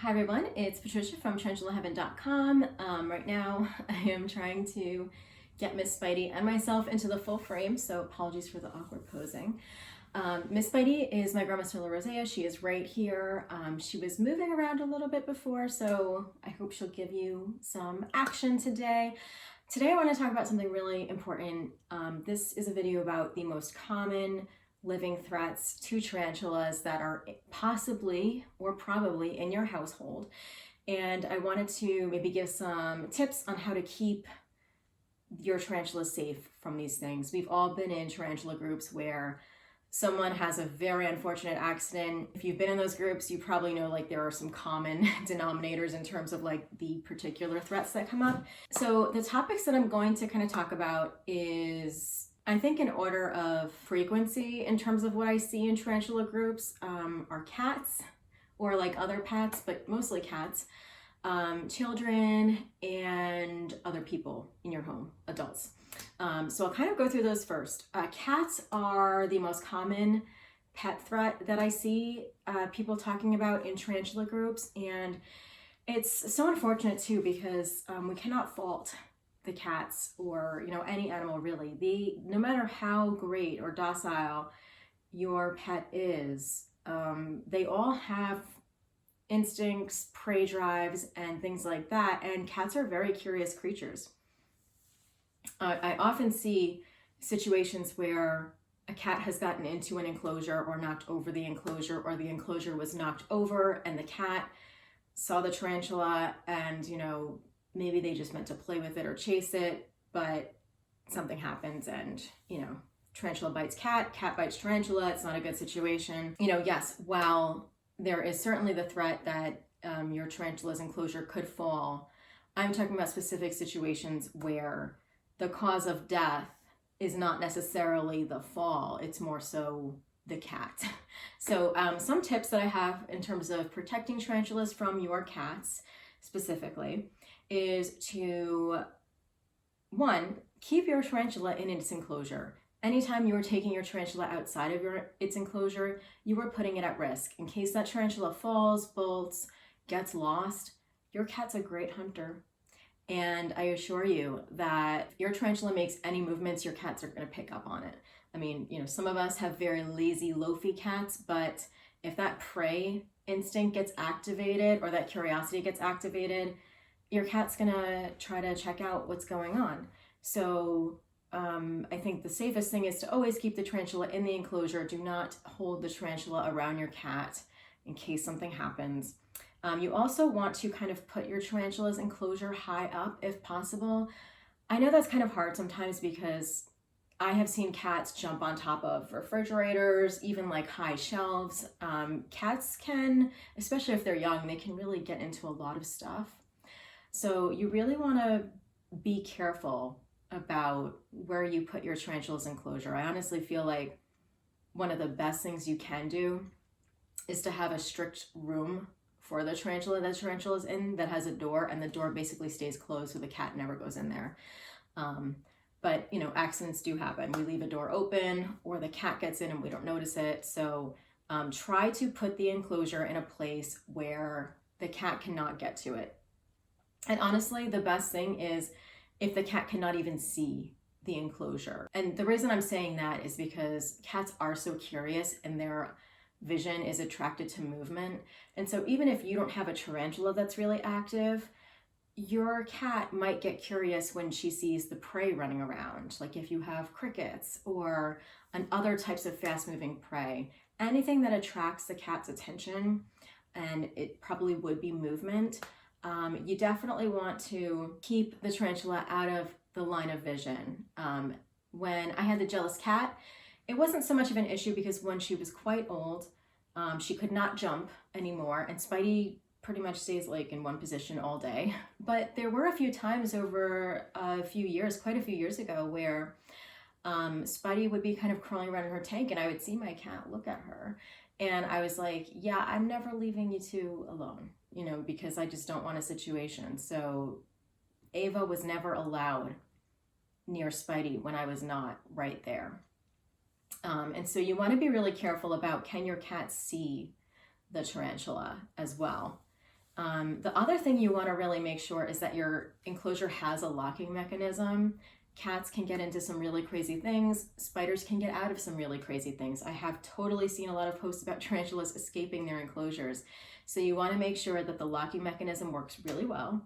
Hi everyone, it's Patricia from TarantulaHeaven.com. Right now I am trying to get Miss Spidey and myself into the full frame, so apologies for the awkward posing. Miss Spidey is my grandma Stella Rosea. She is right here. She was moving around a little bit before, so I hope she'll give you some action today. Today I want to talk about something really important. This is a video about the most common living threats to tarantulas that are possibly or probably in your household. And I wanted to maybe give some tips on how to keep your tarantulas safe from these things. We've all been in tarantula groups where someone has a very unfortunate accident. If you've been in those groups, you probably know like there are some common denominators in terms of like the particular threats that come up. So the topics that I'm going to kind of talk about is, I think in order of frequency in terms of what I see in tarantula groups, are cats or like other pets, but mostly cats, children, and other people in your home, adults. So I'll kind of go through those first. Cats are the most common pet threat that I see people talking about in tarantula groups, and it's so unfortunate too because we cannot fault the cats or any animal really. No matter how great or docile your pet is, they all have instincts, prey drives, and things like that, and cats are very curious creatures. I often see situations where a cat has gotten into an enclosure or knocked over the enclosure, or the enclosure was knocked over and the cat saw the tarantula and maybe they just meant to play with it or chase it, but something happens and tarantula bites cat, cat bites tarantula. It's not a good situation. Yes, while there is certainly the threat that your tarantula's enclosure could fall, I'm talking about specific situations where the cause of death is not necessarily the fall, it's more so the cat. So some tips that I have in terms of protecting tarantulas from your cats specifically is to, one, keep your tarantula in its enclosure. Anytime you are taking your tarantula outside of its enclosure, you are putting it at risk. In case that tarantula falls, bolts, gets lost, your cat's a great hunter. And I assure you that if your tarantula makes any movements, your cats are going to pick up on it. I mean, some of us have very lazy, loafy cats, but if that prey instinct gets activated or that curiosity gets activated, your cat's going to try to check out what's going on. So I think the safest thing is to always keep the tarantula in the enclosure. Do not hold the tarantula around your cat in case something happens. You also want to kind of put your tarantula's enclosure high up if possible. I know that's kind of hard sometimes because I have seen cats jump on top of refrigerators, even like high shelves. Cats can, especially if they're young, they can really get into a lot of stuff. So you really want to be careful about where you put your tarantula's enclosure. I honestly feel like one of the best things you can do is to have a strict room for the tarantula that tarantula's in that has a door, and the door basically stays closed so the cat never goes in there. But accidents do happen. We leave a door open or the cat gets in and we don't notice it. So try to put the enclosure in a place where the cat cannot get to it. And honestly, the best thing is if the cat cannot even see the enclosure. And the reason I'm saying that is because cats are so curious and their vision is attracted to movement. And so even if you don't have a tarantula that's really active, your cat might get curious when she sees the prey running around. Like if you have crickets or other types of fast moving prey, anything that attracts the cat's attention, and it probably would be movement, you definitely want to keep the tarantula out of the line of vision. When I had the jealous cat, it wasn't so much of an issue because when she was quite old, she could not jump anymore, and Spidey pretty much stays like in one position all day. But there were a few times over a few years, quite a few years ago, where Spidey would be kind of crawling around in her tank and I would see my cat look at her. And I was like, yeah, I'm never leaving you two alone, because I just don't want a situation. So Ava was never allowed near Spidey when I was not right there. And so you want to be really careful about, can your cat see the tarantula as well? The other thing you want to really make sure is that your enclosure has a locking mechanism. Cats can get into some really crazy things. Spiders can get out of some really crazy things. I have totally seen a lot of posts about tarantulas escaping their enclosures. So you want to make sure that the locking mechanism works really well.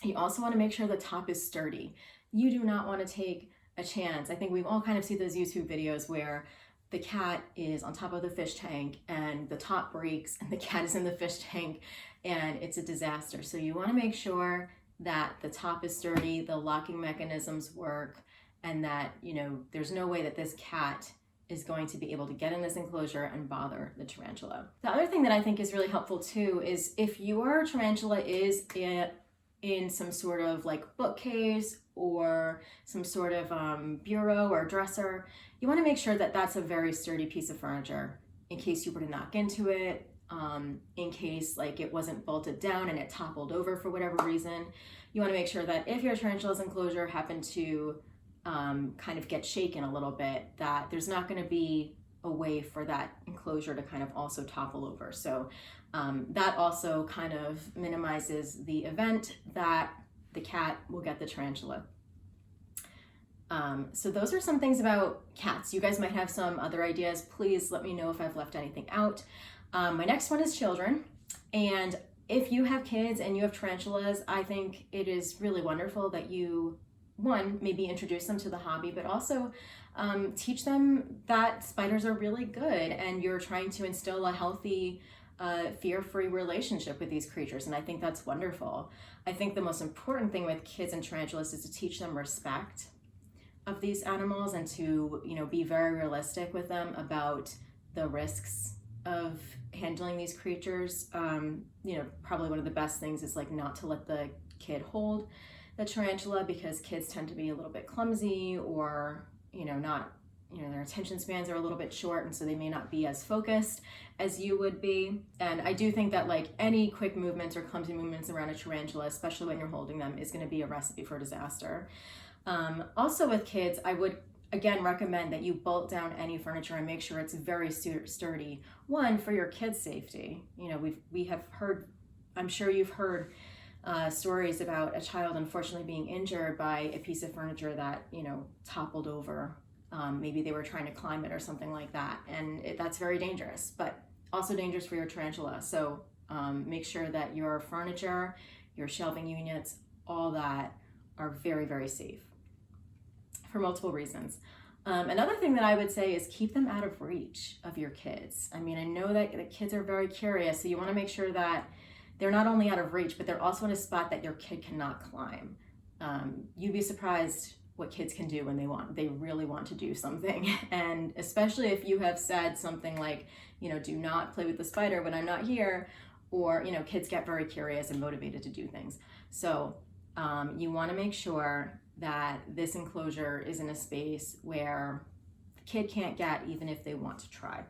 You also want to make sure the top is sturdy. You do not want to take a chance. I think we've all kind of seen those YouTube videos where the cat is on top of the fish tank and the top breaks and the cat is in the fish tank and it's a disaster. So you want to make sure that the top is sturdy, the locking mechanisms work, and that, you know, there's no way that this cat is going to be able to get in this enclosure and bother the tarantula. The other thing that I think is really helpful too is if your tarantula is in some sort of like bookcase or some sort of bureau or dresser, you want to make sure that that's a very sturdy piece of furniture in case you were to knock into it, in case like it wasn't bolted down and it toppled over for whatever reason. You want to make sure that if your tarantula's enclosure happened to kind of get shaken a little bit, that there's not going to be a way for that enclosure to kind of also topple over. So that also kind of minimizes the event that the cat will get the tarantula. So those are some things about cats. You guys might have some other ideas. Please let me know if I've left anything out. My next one is children. And if you have kids and you have tarantulas, I think it is really wonderful that you, one, maybe introduce them to the hobby, but also teach them that spiders are really good and you're trying to instill a healthy, fear-free relationship with these creatures. And I think that's wonderful. I think the most important thing with kids and tarantulas is to teach them respect of these animals and to, you know, be very realistic with them about the risks of handling these creatures. You know, probably one of the best things is like not to let the kid hold the tarantula because kids tend to be a little bit clumsy or, you know, not, you know, their attention spans are a little bit short and so they may not be as focused as you would be. And I do think that like any quick movements or clumsy movements around a tarantula, especially when you're holding them, is going to be a recipe for disaster. Also with kids, I would again recommend that you bolt down any furniture and make sure it's very sturdy. One, for your kids' safety. You know, we have heard, I'm sure you've heard stories about a child unfortunately being injured by a piece of furniture that, you know, toppled over. Maybe they were trying to climb it or something like that. And that's very dangerous, but also dangerous for your tarantula. So make sure that your furniture, your shelving units, all that are very, very safe for multiple reasons. Another thing that I would say is keep them out of reach of your kids. I mean, I know that the kids are very curious, so you want to make sure that they're not only out of reach, but they're also in a spot that your kid cannot climb. You'd be surprised what kids can do when they really want to do something. And especially if you have said something like, you know, do not play with the spider when I'm not here, or, you know, kids get very curious and motivated to do things. So you want to make sure that this enclosure is in a space where the kid can't get even if they want to try.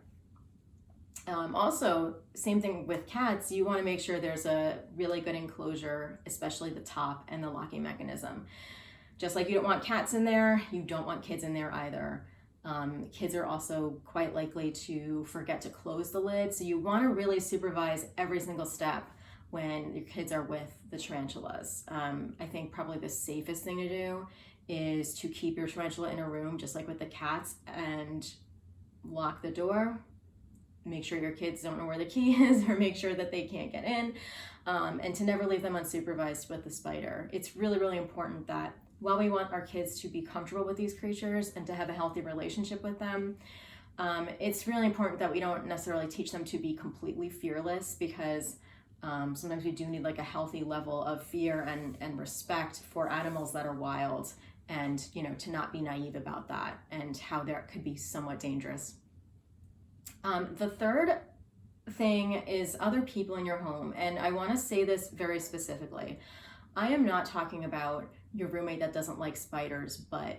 Also, same thing with cats, you want to make sure there's a really good enclosure, especially the top and the locking mechanism. Just like you don't want cats in there, you don't want kids in there either. Kids are also quite likely to forget to close the lid, so you want to really supervise every single step when your kids are with the tarantulas. I think probably the safest thing to do is to keep your tarantula in a room, just like with the cats, and lock the door. Make sure your kids don't know where the key is, or make sure that they can't get in, and to never leave them unsupervised with the spider. It's really, really important that while we want our kids to be comfortable with these creatures and to have a healthy relationship with them, it's really important that we don't necessarily teach them to be completely fearless, because sometimes we do need like a healthy level of fear and respect for animals that are wild, and, you know, to not be naive about that and how that could be somewhat dangerous. The third thing is other people in your home, and I want to say this very specifically. I am not talking about your roommate that doesn't like spiders, but,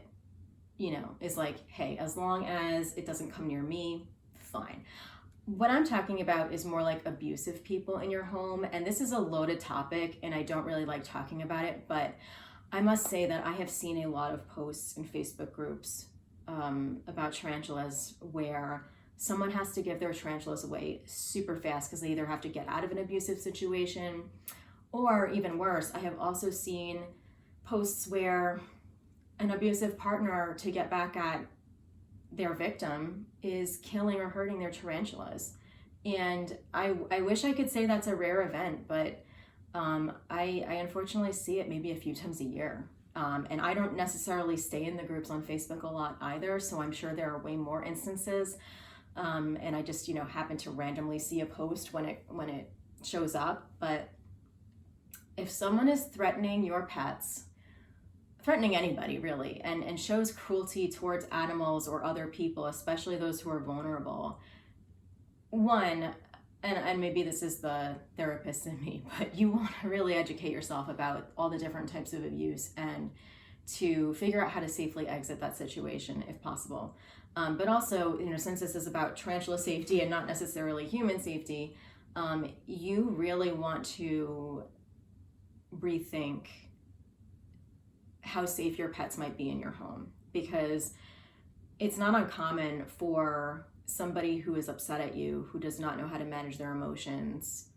you know, is like, hey, as long as it doesn't come near me, fine. What I'm talking about is more like abusive people in your home, and this is a loaded topic and I don't really like talking about it, but I must say that I have seen a lot of posts in Facebook groups about tarantulas where someone has to give their tarantulas away super fast because they either have to get out of an abusive situation, or even worse, I have also seen posts where an abusive partner, to get back at their victim, is killing or hurting their tarantulas. And I wish I could say that's a rare event, but I unfortunately see it maybe a few times a year. And I don't necessarily stay in the groups on Facebook a lot either, so I'm sure there are way more instances. And I just, happen to randomly see a post when it shows up. But if someone is threatening your pets, threatening anybody really, and shows cruelty towards animals or other people, especially those who are vulnerable, one, and maybe this is the therapist in me, but you want to really educate yourself about all the different types of abuse and to figure out how to safely exit that situation if possible. But also, since this is about tarantula safety and not necessarily human safety, you really want to rethink how safe your pets might be in your home, because it's not uncommon for somebody who is upset at you, who does not know how to manage their emotions,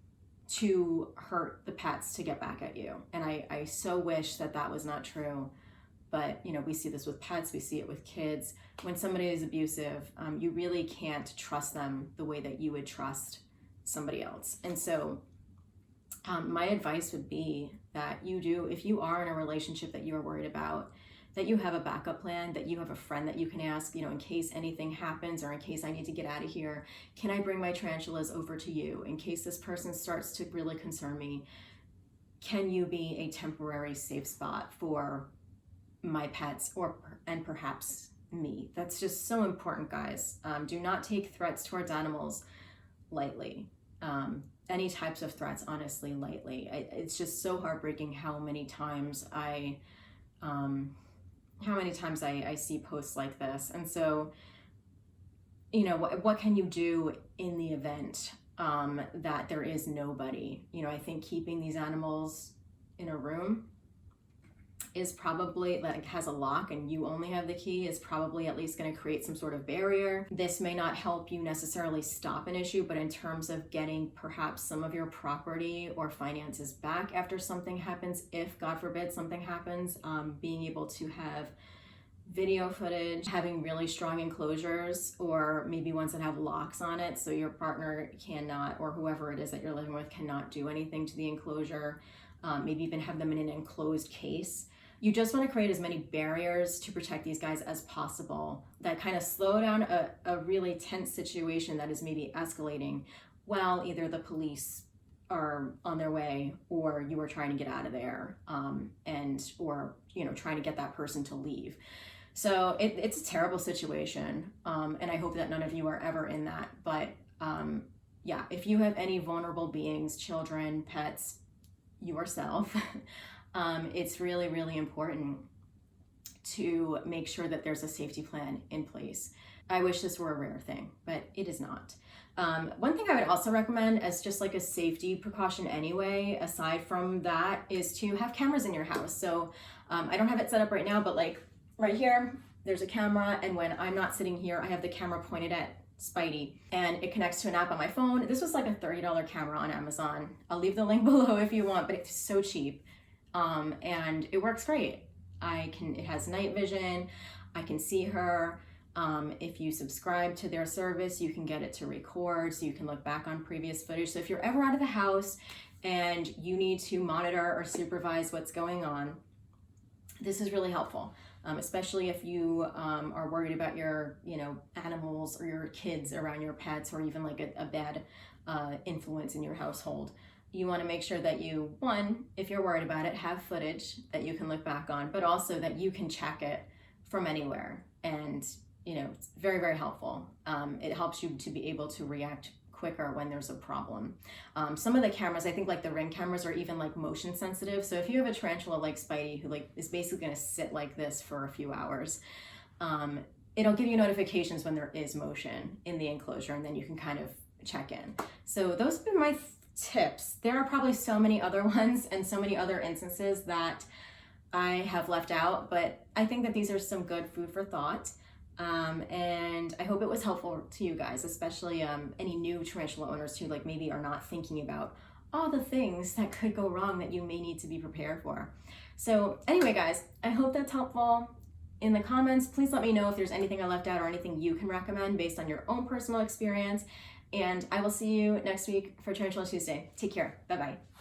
to hurt the pets to get back at you. And I so wish that was not true. But, we see this with pets, we see it with kids. When somebody is abusive, you really can't trust them the way that you would trust somebody else. And so my advice would be that if you are in a relationship that you are worried about, that you have a backup plan, that you have a friend that you can ask, in case anything happens or in case I need to get out of here, can I bring my tarantulas over to you? In case this person starts to really concern me, can you be a temporary safe spot for my pets and perhaps me? That's just so important, guys. Do not take threats towards animals lightly. Any types of threats, honestly, lightly. It's just so heartbreaking how many times I see posts like this. And so, what can you do in the event that there is nobody? I think keeping these animals in a room is probably, has a lock and you only have the key, is probably at least going to create some sort of barrier. This may not help you necessarily stop an issue, but in terms of getting perhaps some of your property or finances back after something happens, if God forbid something happens, being able to have video footage, having really strong enclosures, or maybe ones that have locks on it so your partner cannot, or whoever it is that you're living with, cannot do anything to the enclosure. Maybe even have them in an enclosed case. You just want to create as many barriers to protect these guys as possible that kind of slow down a really tense situation that is maybe escalating while either the police are on their way or you are trying to get out of there, or trying to get that person to leave. So it's a terrible situation, and I hope that none of you are ever in that. But if you have any vulnerable beings, children, pets, yourself, it's really, really important to make sure that there's a safety plan in place. I wish this were a rare thing, but it is not. One thing I would also recommend as just like a safety precaution anyway, aside from that, is to have cameras in your house. So I don't have it set up right now, but like right here, there's a camera, and when I'm not sitting here, I have the camera pointed at Spidey, and it connects to an app on my phone. This was like a $30 camera on Amazon. I'll leave the link below if you want, but it's so cheap. And it works great. It has night vision. I can see her. If you subscribe to their service, you can get it to record, so you can look back on previous footage. So if you're ever out of the house and you need to monitor or supervise what's going on, this is really helpful. Especially if you are worried about your, animals or your kids around your pets, or even like a bad influence in your household. You want to make sure that you, one, if you're worried about it, have footage that you can look back on, but also that you can check it from anywhere. And, it's very, very helpful. It helps you to be able to react quicker when there's a problem. Some of the cameras, I think like the Ring cameras, are even like motion sensitive. So if you have a tarantula like Spidey, who is basically going to sit like this for a few hours, it'll give you notifications when there is motion in the enclosure, and then you can kind of check in. So those have been my tips. There are probably so many other ones and so many other instances that I have left out, but I think that these are some good food for thought. And I hope it was helpful to you guys, especially any new tarantula owners who like maybe are not thinking about all the things that could go wrong that you may need to be prepared for. So anyway, guys, I hope that's helpful. In the comments, please let me know if there's anything I left out or anything you can recommend based on your own personal experience. And I will see you next week for Tarantula Tuesday. Take care. Bye-bye.